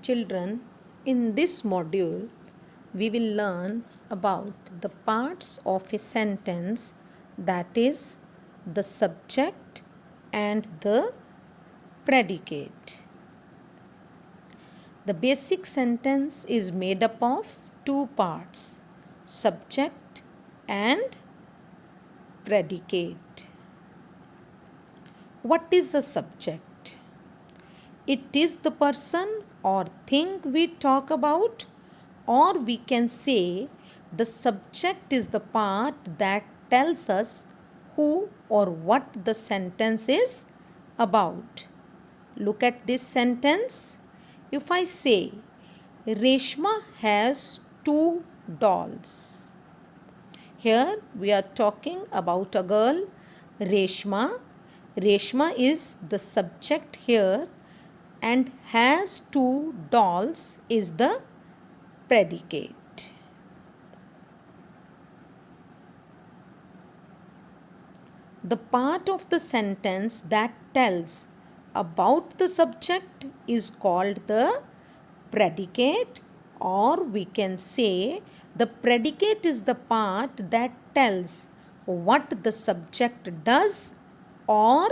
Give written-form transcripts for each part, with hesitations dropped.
Children, in this module, we will learn about the parts of a sentence, that is, the subject and the predicate. The basic sentence is made up of two parts, subject and predicate. What is the subject? It is the person or thing we talk about, or we can say the subject is the part that tells us who or what the sentence is about. Look at this sentence. If I say, Reshma has two dolls. Here we are talking about a girl, Reshma. Reshma is the subject here and has two dolls is the predicate. The part of the sentence that tells about the subject is called the predicate, or we can say the predicate is the part that tells what the subject does or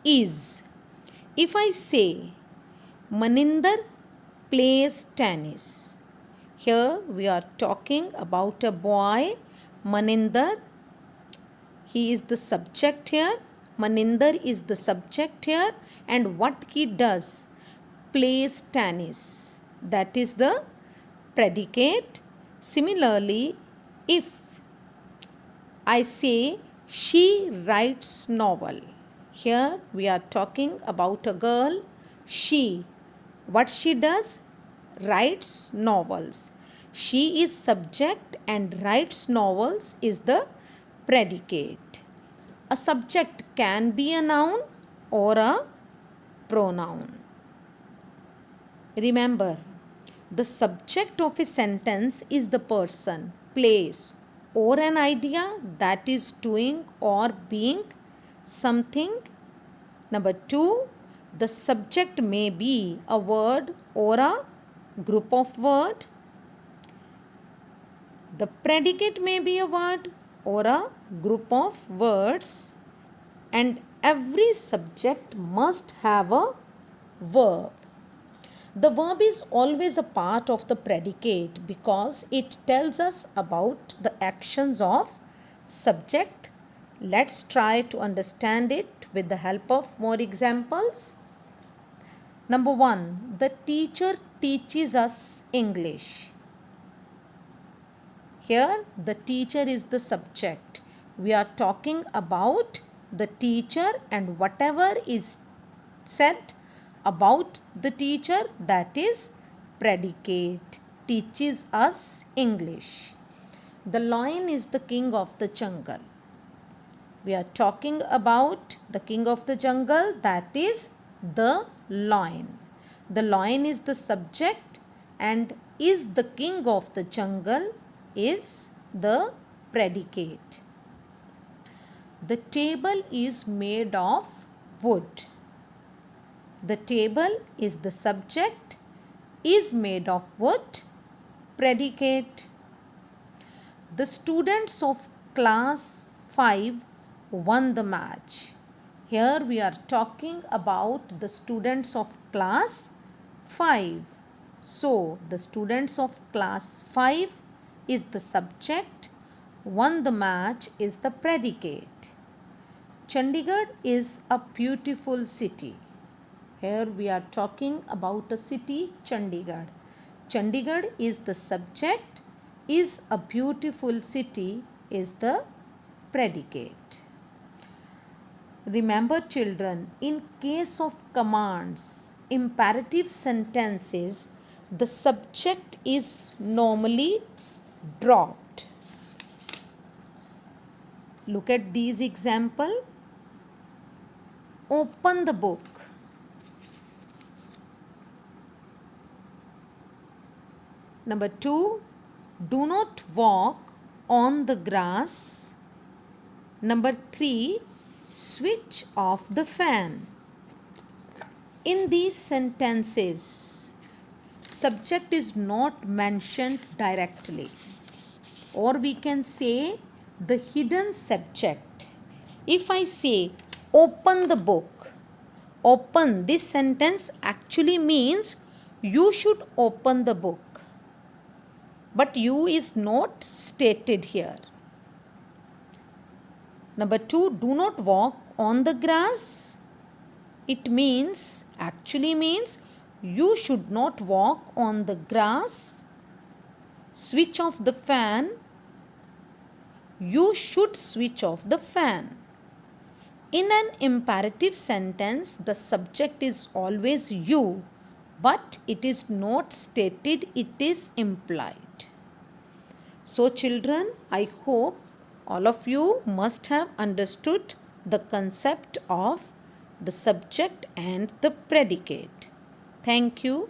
is. If I say Maninder plays tennis, here we are talking about a boy, Maninder. He is the subject here. Maninder is the subject here, and what he does, plays tennis. That is the predicate. Similarly, if I say she writes novel, here we are talking about a girl, she. What she does? Writes novels. She is subject and writes novels is the predicate. A subject can be a noun or a pronoun. Remember, the subject of a sentence is the person, place, or an idea that is doing or being something. Number 2, the subject may be a word or a group of words. The predicate may be a word or a group of words, and every subject must have a verb. The verb is always a part of the predicate because it tells us about the actions of subject. Let's try to understand it with the help of more examples. Number 1, the teacher teaches us English. Here the teacher is the subject. We are talking about the teacher and whatever is said about the teacher, that is predicate. Teaches us English. The lion is the king of the jungle. We are talking about the king of the jungle, that is the lion. The lion is the subject and is the king of the jungle is the predicate. The table is made of wood. The table is the subject, is made of wood, predicate. The students of class 5 won the match. Here we are talking about the students of class 5. So, the students of class 5 is the subject, won the match is the predicate. Chandigarh is a beautiful city. Here we are talking about a city, Chandigarh. Chandigarh is the subject, is a beautiful city is the predicate. Remember children, in case of commands, imperative sentences, the subject is normally dropped. Look at these example. Open the book. Number 2, do not walk on the grass. Number 3, switch off the fan. In these sentences, subject is not mentioned directly, or we can say the hidden subject. If I say open the book, open, this sentence actually means you should open the book, but you is not stated here. Number 2, do not walk on the grass. It means, actually means, you should not walk on the grass. Switch off the fan. You should switch off the fan. In an imperative sentence, the subject is always you, but it is not stated, it is implied. So children, I hope all of you must have understood the concept of the subject and the predicate. Thank you.